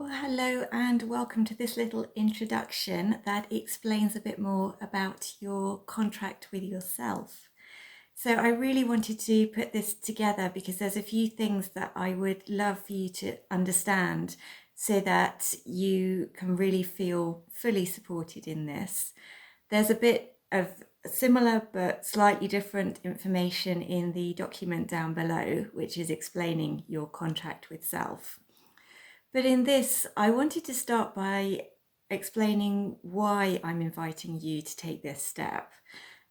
Well, hello and welcome to this little introduction that explains a bit more about your contract with yourself. So I really wanted to put this together because there's a few things that I would love for you to understand so that you can really feel fully supported in this. There's a bit of similar but slightly different information in the document down below, which is explaining your contract with self. But in this, I wanted to start by explaining why I'm inviting you to take this step.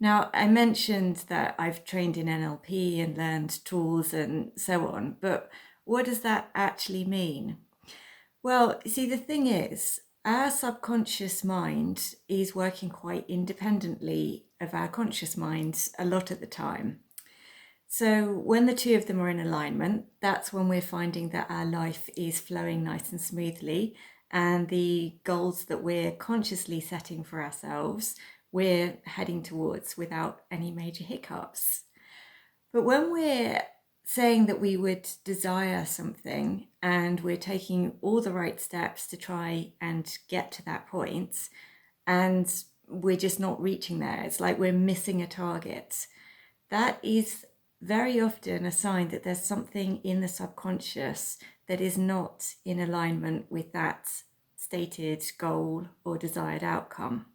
Now, I mentioned that I've trained in NLP and learned tools and so on, but what does that actually mean? Well, see, the thing is, our subconscious mind is working quite independently of our conscious mind a lot of the time. So when the two of them are in alignment, that's when we're finding that our life is flowing nice and smoothly, and the goals that we're consciously setting for ourselves, we're heading towards without any major hiccups. But when we're saying that we would desire something and we're taking all the right steps to try and get to that point, and we're just not reaching there, it's like we're missing a target. That is very often a sign that there's something in the subconscious that is not in alignment with that stated goal or desired outcome.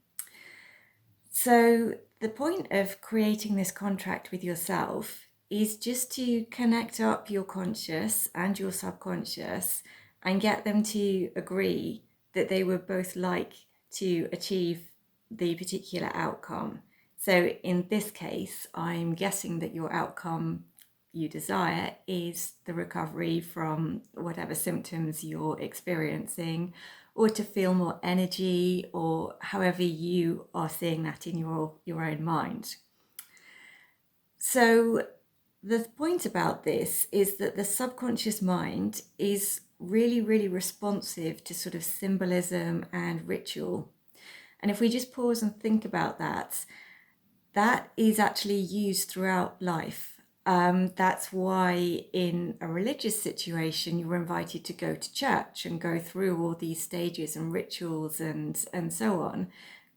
So the point of creating this contract with yourself is just to connect up your conscious and your subconscious and get them to agree that they would both like to achieve the particular outcome. So in this case, I'm guessing that your outcome you desire is the recovery from whatever symptoms you're experiencing, or to feel more energy, or however you are seeing that in your own mind. So the point about this is that the subconscious mind is really, really responsive to sort of symbolism and ritual. And if we just pause and think about that, that is actually used throughout life. That's why in a religious situation, you're invited to go to church and go through all these stages and rituals and so on.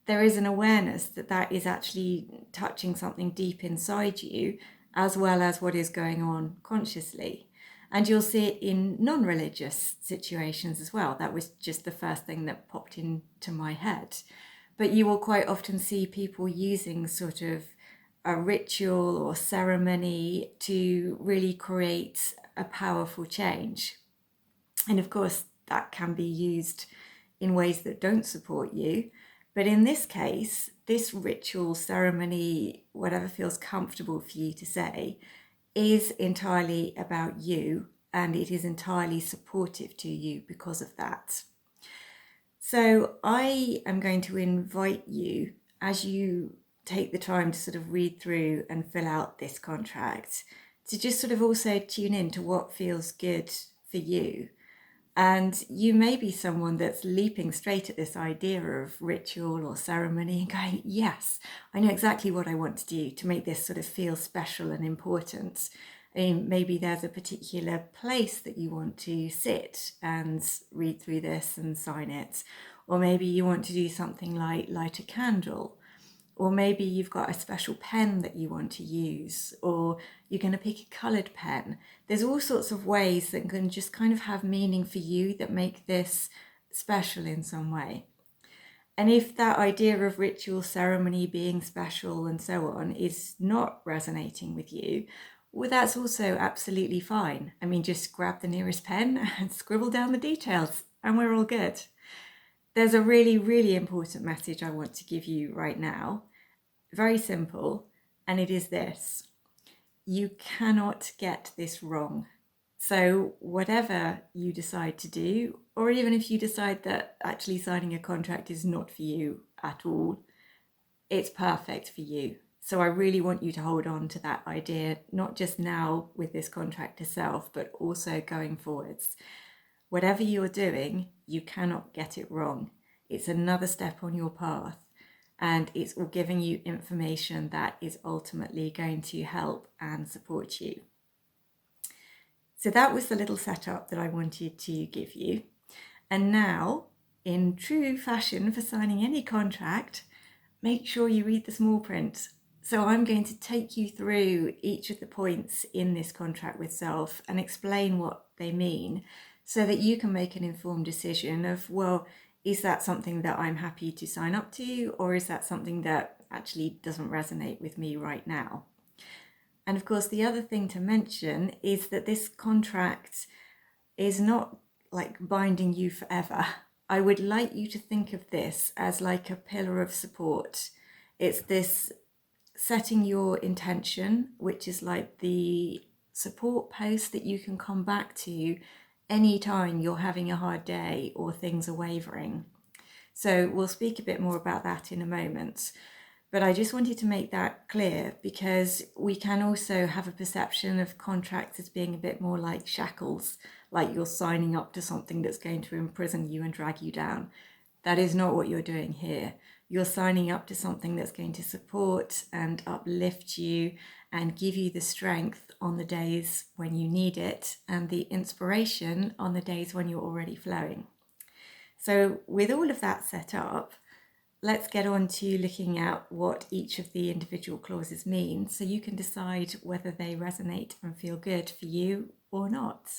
There is an awareness that that is actually touching something deep inside you, as well as what is going on consciously. And you'll see it in non-religious situations as well. That was just the first thing that popped into my head. But you will quite often see people using sort of a ritual or ceremony to really create a powerful change. And of course, that can be used in ways that don't support you. But in this case, this ritual, ceremony, whatever feels comfortable for you to say, is entirely about you, and it is entirely supportive to you because of that. So I am going to invite you, as you take the time to sort of read through and fill out this contract, to just sort of also tune in to what feels good for you. And you may be someone that's leaping straight at this idea of ritual or ceremony and going, yes, I know exactly what I want to do to make this sort of feel special and important. I mean, maybe there's a particular place that you want to sit and read through this and sign it. Or maybe you want to do something like light a candle. Or maybe you've got a special pen that you want to use, or you're going to pick a coloured pen. There's all sorts of ways that can just kind of have meaning for you that make this special in some way. And if that idea of ritual, ceremony being special and so on is not resonating with you, well, that's also absolutely fine. I mean, just grab the nearest pen and scribble down the details, and we're all good. There's a really, really important message I want to give you right now. Very simple, and it is this: you cannot get this wrong. So whatever you decide to do, or even if you decide that actually signing a contract is not for you at all, it's perfect for you. So I really want you to hold on to that idea, not just now with this contract itself, but also going forwards. Whatever you're doing, you cannot get it wrong. It's another step on your path, and it's all giving you information that is ultimately going to help and support you. So that was the little setup that I wanted to give you. And now, in true fashion for signing any contract, make sure you read the small print. So I'm going to take you through each of the points in this contract with self and explain what they mean so that you can make an informed decision of, well, is that something that I'm happy to sign up to, or is that something that actually doesn't resonate with me right now? And of course, the other thing to mention is that this contract is not like binding you forever. I would like you to think of this as like a pillar of support. It's this setting your intention, which is like the support post that you can come back to anytime you're having a hard day or things are wavering. So we'll speak a bit more about that in a moment. But I just wanted to make that clear because we can also have a perception of contracts as being a bit more like shackles, like you're signing up to something that's going to imprison you and drag you down. That is not what you're doing here. You're signing up to something that's going to support and uplift you and give you the strength on the days when you need it and the inspiration on the days when you're already flowing. So with all of that set up, let's get on to looking at what each of the individual clauses mean so you can decide whether they resonate and feel good for you or not.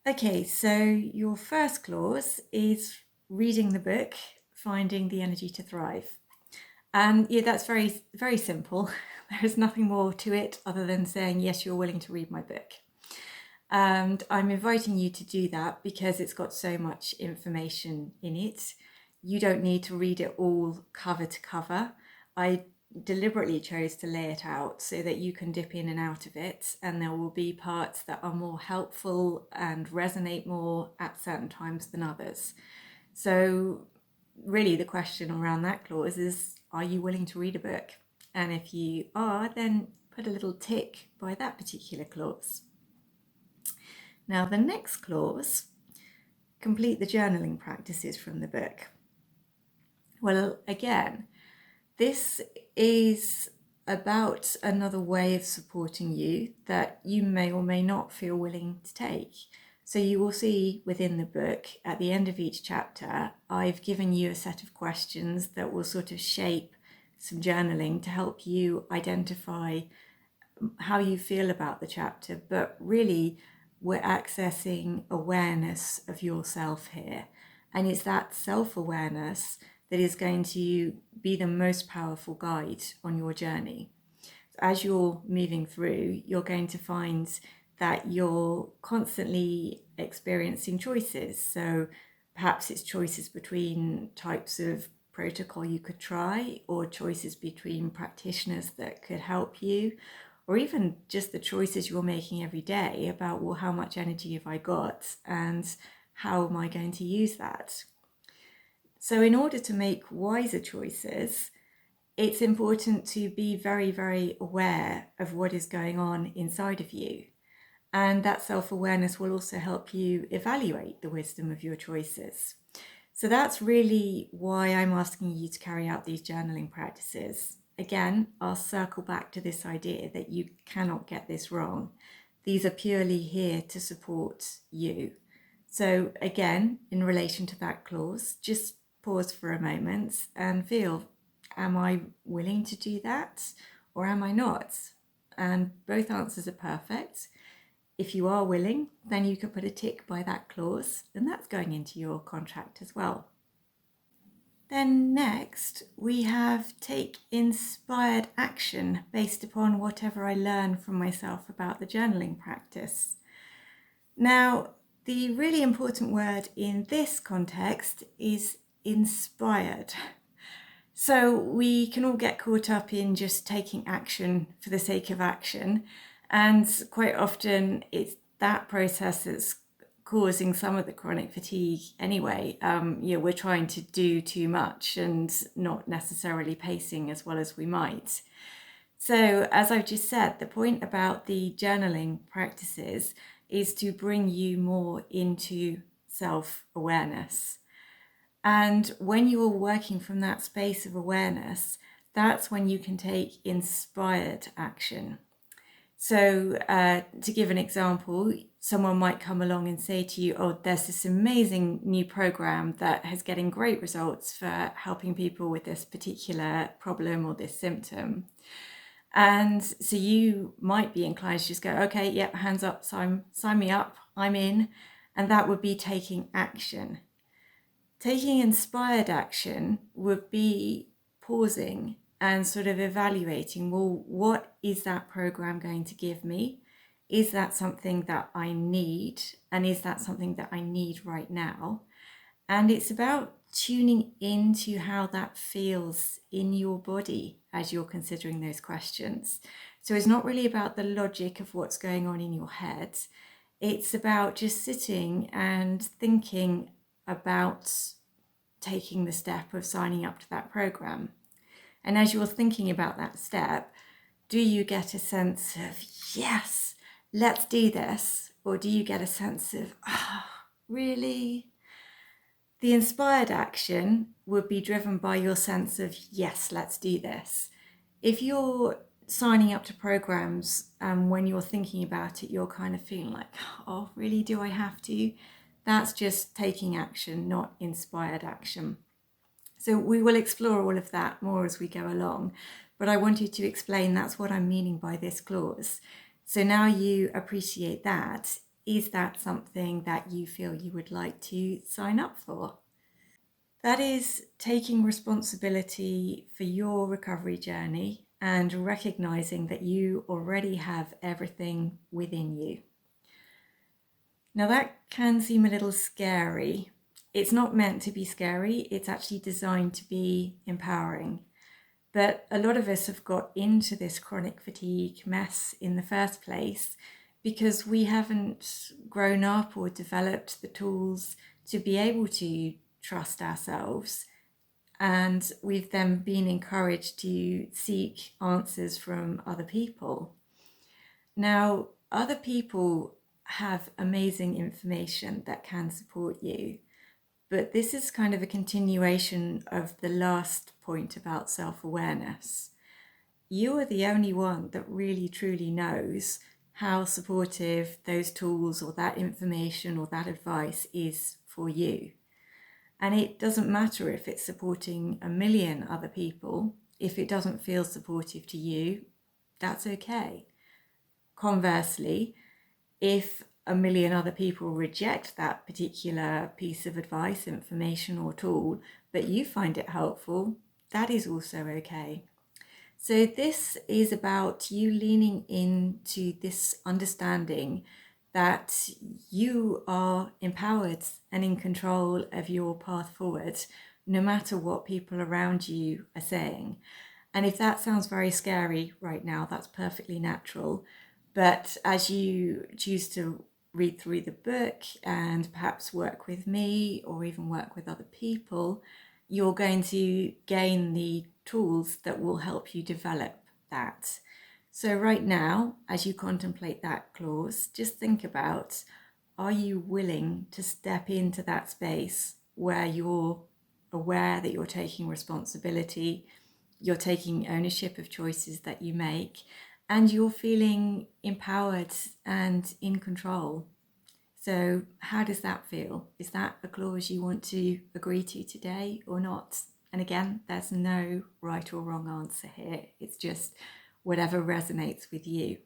Okay, so your first clause is reading the book, finding the energy to thrive. And yeah, that's very, very simple. There is nothing more to it other than saying, yes, you're willing to read my book. And I'm inviting you to do that because it's got so much information in it. You don't need to read it all cover to cover. I deliberately chose to lay it out so that you can dip in and out of it, and there will be parts that are more helpful and resonate more at certain times than others. So really the question around that clause is, are you willing to read a book? And if you are, then put a little tick by that particular clause. Now, the next clause, complete the journaling practices from the book. Well, again, this is about another way of supporting you that you may or may not feel willing to take. So you will see within the book, at the end of each chapter, I've given you a set of questions that will sort of shape some journaling to help you identify how you feel about the chapter, but really we're accessing awareness of yourself here. And it's that self-awareness that is going to be the most powerful guide on your journey. As you're moving through, you're going to find that you're constantly experiencing choices. So perhaps it's choices between types of protocol you could try, or choices between practitioners that could help you, or even just the choices you're making every day about, well, how much energy have I got and how am I going to use that? So in order to make wiser choices, it's important to be very, very aware of what is going on inside of you. And that self-awareness will also help you evaluate the wisdom of your choices. So that's really why I'm asking you to carry out these journaling practices. Again, I'll circle back to this idea that you cannot get this wrong. These are purely here to support you. So again, in relation to that clause, just pause for a moment and feel, am I willing to do that or am I not? And both answers are perfect. If you are willing, then you can put a tick by that clause, and that's going into your contract as well. Then next, we have take inspired action based upon whatever I learn from myself about the journaling practice. Now, the really important word in this context is inspired. So we can all get caught up in just taking action for the sake of action. And quite often it's that process that's causing some of the chronic fatigue anyway. We're trying to do too much and not necessarily pacing as well as we might. So as I've just said, the point about the journaling practices is to bring you more into self-awareness. And when you're working from that space of awareness, that's when you can take inspired action. So to give an example, someone might come along and say to you, oh, there's this amazing new program that is getting great results for helping people with this particular problem or this symptom. And so you might be inclined to just go, okay, yep, hands up, sign me up, I'm in. And that would be taking action. Taking inspired action would be pausing and sort of evaluating, well, what is that program going to give me? Is that something that I need? And is that something that I need right now? And it's about tuning into how that feels in your body as you're considering those questions. So it's not really about the logic of what's going on in your head. It's about just sitting and thinking about taking the step of signing up to that program. And as you're thinking about that step, do you get a sense of, yes, let's do this? Or do you get a sense of, oh, really? The inspired action would be driven by your sense of, yes, let's do this. If you're signing up to programs and when you're thinking about it, you're kind of feeling like, oh, really, do I have to? That's just taking action, not inspired action. So we will explore all of that more as we go along. But I wanted to explain that's what I'm meaning by this clause. So now you appreciate that. Is that something that you feel you would like to sign up for? That is taking responsibility for your recovery journey and recognizing that you already have everything within you. Now, that can seem a little scary. It's not meant to be scary, it's actually designed to be empowering. But a lot of us have got into this chronic fatigue mess in the first place because we haven't grown up or developed the tools to be able to trust ourselves. And we've then been encouraged to seek answers from other people. Now, other people have amazing information that can support you, but this is kind of a continuation of the last point about self-awareness. You are the only one that really truly knows how supportive those tools or that information or that advice is for you. And it doesn't matter if it's supporting a million other people. If it doesn't feel supportive to you, that's okay. Conversely, if a million other people reject that particular piece of advice, information, or tool, but you find it helpful, that is also okay. So this is about you leaning into this understanding that you are empowered and in control of your path forward, no matter what people around you are saying. And if that sounds very scary right now, that's perfectly natural. But as you choose to read through the book and perhaps work with me or even work with other people, you're going to gain the tools that will help you develop that. So right now, as you contemplate that clause, just think about, are you willing to step into that space where you're aware that you're taking responsibility, you're taking ownership of choices that you make, and you're feeling empowered and in control? So how does that feel? Is that a clause you want to agree to today or not? And again, there's no right or wrong answer here. It's just whatever resonates with you.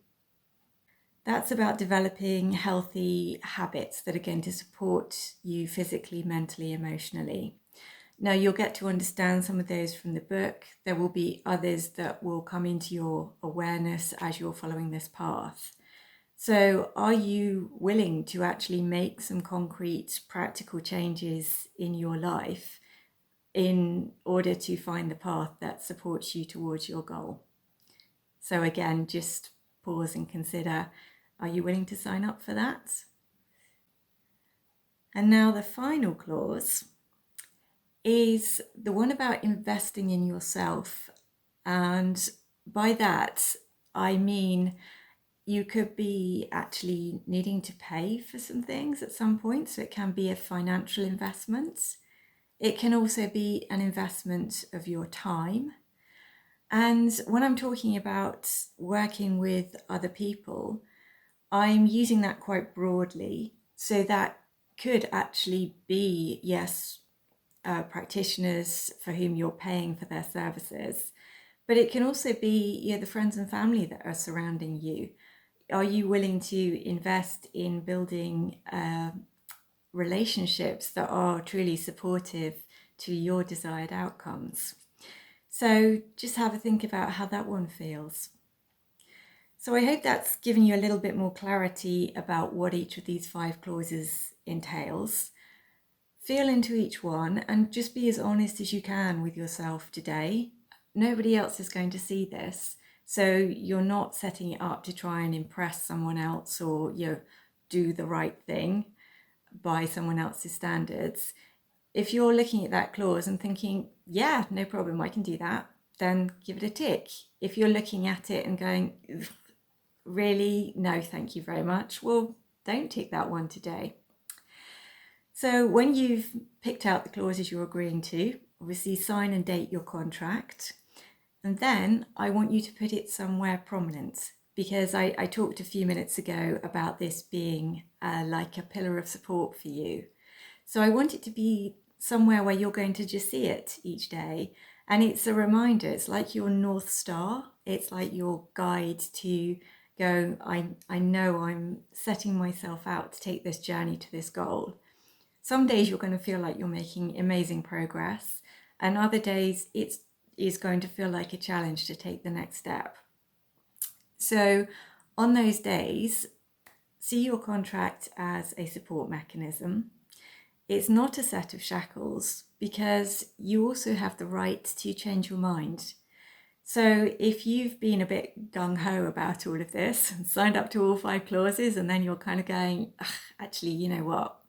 That's about developing healthy habits that are going to support you physically, mentally, emotionally. Now, you'll get to understand some of those from the book. There will be others that will come into your awareness as you're following this path. So are you willing to actually make some concrete, practical changes in your life in order to find the path that supports you towards your goal? So again, just pause and consider, are you willing to sign up for that? And now the final clause is the one about investing in yourself. And by that, I mean, you could be actually needing to pay for some things at some point. So it can be a financial investment. It can also be an investment of your time. And when I'm talking about working with other people, I'm using that quite broadly. So that could actually be, yes, practitioners for whom you're paying for their services, but it can also be, the friends and family that are surrounding you. Are you willing to invest in building relationships that are truly supportive to your desired outcomes? So just have a think about how that one feels. So I hope that's given you a little bit more clarity about what each of these 5 clauses entails. Feel into each one and just be as honest as you can with yourself today. Nobody else is going to see this. So you're not setting it up to try and impress someone else or do the right thing by someone else's standards. If you're looking at that clause and thinking, yeah, no problem, I can do that, then give it a tick. If you're looking at it and going, really, no, thank you very much, well, don't tick that one today. So when you've picked out the clauses you're agreeing to, obviously sign and date your contract. And then I want you to put it somewhere prominent, because I talked a few minutes ago about this being like a pillar of support for you. So I want it to be somewhere where you're going to just see it each day. And it's a reminder, it's like your North Star. It's like your guide to go, I know I'm setting myself out to take this journey to this goal. Some days you're going to feel like you're making amazing progress, and other days it is going to feel like a challenge to take the next step. So on those days, see your contract as a support mechanism. It's not a set of shackles, because you also have the right to change your mind. So if you've been a bit gung-ho about all of this and signed up to all 5 clauses, and then you're kind of going, actually, you know what?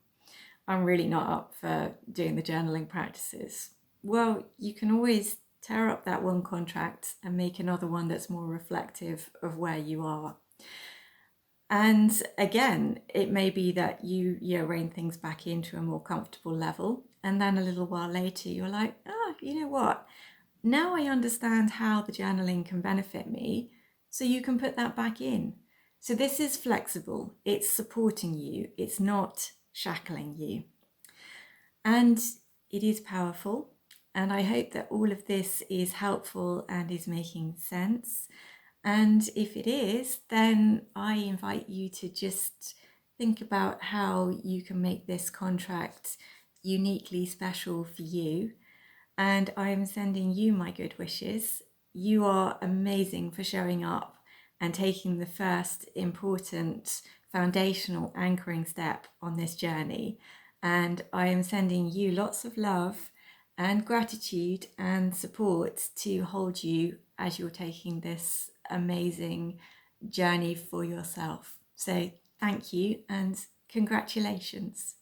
I'm really not up for doing the journaling practices. Well, you can always tear up that one contract and make another one that's more reflective of where you are. And again, it may be that you rein things back into a more comfortable level, and then a little while later you're like, you know what? Now I understand how the journaling can benefit me, so you can put that back in. So this is flexible, it's supporting you, it's not shackling you. And it is powerful. And I hope that all of this is helpful and is making sense. And if it is, then I invite you to just think about how you can make this contract uniquely special for you. And I am sending you my good wishes. You are amazing for showing up and taking the first important foundational anchoring step on this journey. And I am sending you lots of love and gratitude and support to hold you as you're taking this amazing journey for yourself. So thank you and congratulations.